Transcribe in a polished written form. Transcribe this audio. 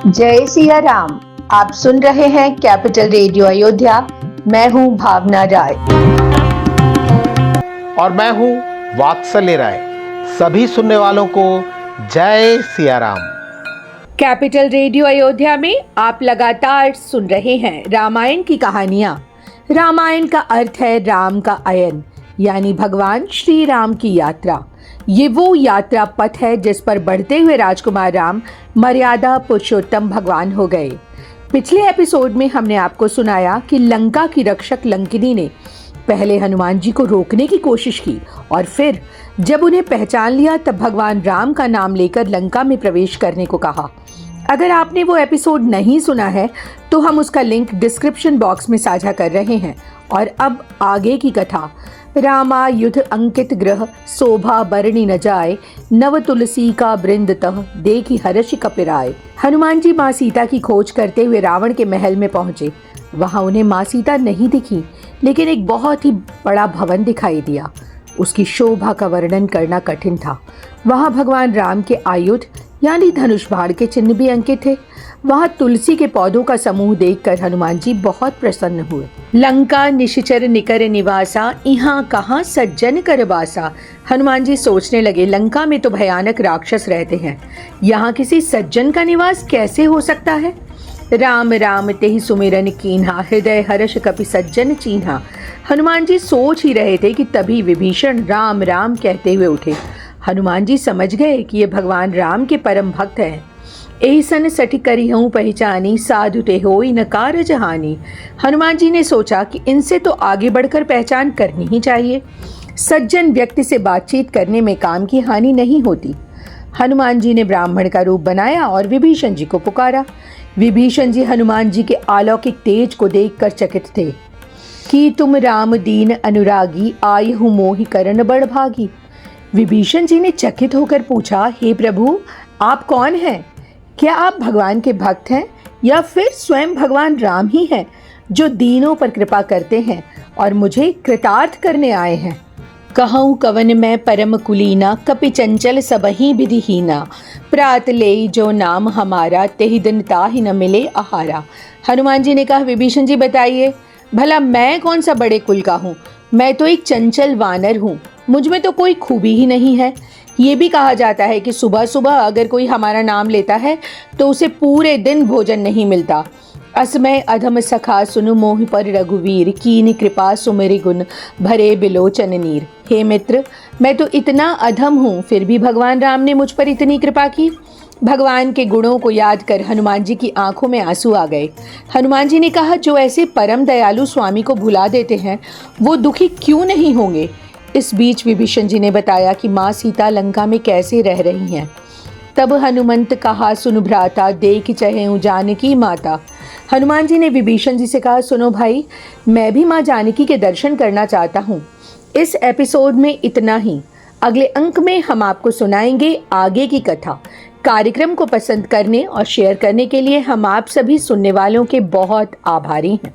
जय सिया राम। आप सुन रहे हैं कैपिटल रेडियो अयोध्या। मैं हूं भावना राय और मैं हूं वात्सल्य राय। सभी सुनने वालों को जय सिया राम। कैपिटल रेडियो अयोध्या में आप लगातार सुन रहे हैं रामायण की कहानियां। रामायण का अर्थ है राम का अयन, यानी भगवान श्री राम की यात्रा। ये वो यात्रा पथ है जिस पर बढ़ते हुए राजकुमार राम मर्यादा पुरुषोत्तम भगवान हो गए। पिछले एपिसोड में हमने आपको सुनाया कि लंका की रक्षक लंकिनी ने पहले हनुमान जी को रोकने की कोशिश की और फिर जब उन्हें पहचान लिया तब भगवान राम का नाम लेकर लंका में प्रवेश करने को कहा। अगर आपने वो एपिसोड नहीं सुना है तो हम उसका लिंक डिस्क्रिप्शन बॉक्स में साझा कर रहे हैं। और अब आगे की कथा। रामा युद्ध अंकित ग्रह, शोभा बरणी न जाए, नव तुलसी का बृंद तह, देखी हर्ष कपिराय। हनुमान जी माँ सीता की खोज करते हुए रावण के महल में पहुंचे। वहां उन्हें माँ सीता नहीं दिखी, लेकिन एक बहुत ही बड़ा भवन दिखाई दिया। उसकी शोभा का वर्णन करना कठिन था। वहां भगवान राम के आयुध यानी धनुष बाण के चिन्ह भी अंकित थे। वहां तुलसी के पौधों का समूह देखकर हनुमान जी बहुत प्रसन्न हुए। लंका निशिचर निकर निवासा, यहाँ कहाँ सज्जन कर बासा। हनुमान जी सोचने लगे, लंका में तो भयानक राक्षस रहते हैं, यहाँ किसी सज्जन का निवास कैसे हो सकता है। राम राम तेहि सुमिरन कीन्हा, हृदय हर्ष कपि सज्जन चीन्हा। हनुमान जी सोच ही रहे थे कि तभी विभीषण राम राम कहते हुए उठे। हनुमान जी समझ गए कि ये भगवान राम के परम भक्त हैं। ऐसन सठ करिहूँ पहचानी, साधु ते होई न कारज हानि। हनुमान जी ने सोचा कि इनसे तो आगे बढ़कर पहचान करनी ही चाहिए। सज्जन व्यक्ति से बातचीत करने में काम की हानि नहीं होती। हनुमान जी ने ब्राह्मण का रूप बनाया और विभीषण जी को पुकारा। विभीषण जी हनुमान जी के अलौकिक तेज को देखकर चकित थे कि तुम राम दीन अनुरागी, आय हूँ मोहि करन बड़ भागी। विभीषण जी ने चकित होकर पूछा, हे प्रभु आप कौन हैं? क्या आप भगवान के भक्त हैं या फिर स्वयं भगवान राम ही हैं जो दीनों पर कृपा करते हैं और मुझे कृतार्थ करने आए हैं? कहूँ कवन मैं परम कुलीना, कपि चंचल सबही विधिहीना। प्रात ले जो नाम हमारा, तेहि दिन ताहि न मिले आहारा। हनुमान जी ने कहा, विभीषण जी बताइए, भला मैं कौन सा बड़े कुल का हूँ? मैं तो एक चंचल वानर हूँ, मुझ में तो कोई खूबी ही नहीं है। ये भी कहा जाता है कि सुबह सुबह अगर कोई हमारा नाम लेता है तो उसे पूरे दिन भोजन नहीं मिलता। असमय अधम सखा सुनु मोहि पर रघुवीर, कीन कृपा सुमिरि गुण भरे बिलोचन नीर। हे मित्र, मैं तो इतना अधम हूँ, फिर भी भगवान राम ने मुझ पर इतनी कृपा की। भगवान के गुणों को याद कर हनुमान जी की आंखों में आंसू आ गए। हनुमान जी ने कहा, जो ऐसे परम दयालु स्वामी को भुला देते हैं वो दुखी क्यों नहीं होंगे। इस बीच विभीषण जी ने बताया कि माँ सीता लंका में कैसे रह रही हैं। तब हनुमंत कहा, सुन भ्राता, देख चहें जानकी माता। हनुमान जी ने विभीषण जी से कहा, सुनो भाई, मैं भी माँ जानकी के दर्शन करना चाहता हूँ। इस एपिसोड में इतना ही। अगले अंक में हम आपको सुनाएंगे आगे की कथा। कार्यक्रम को पसंद करने और शेयर करने के लिए हम आप सभी सुनने वालों के बहुत आभारी हैं।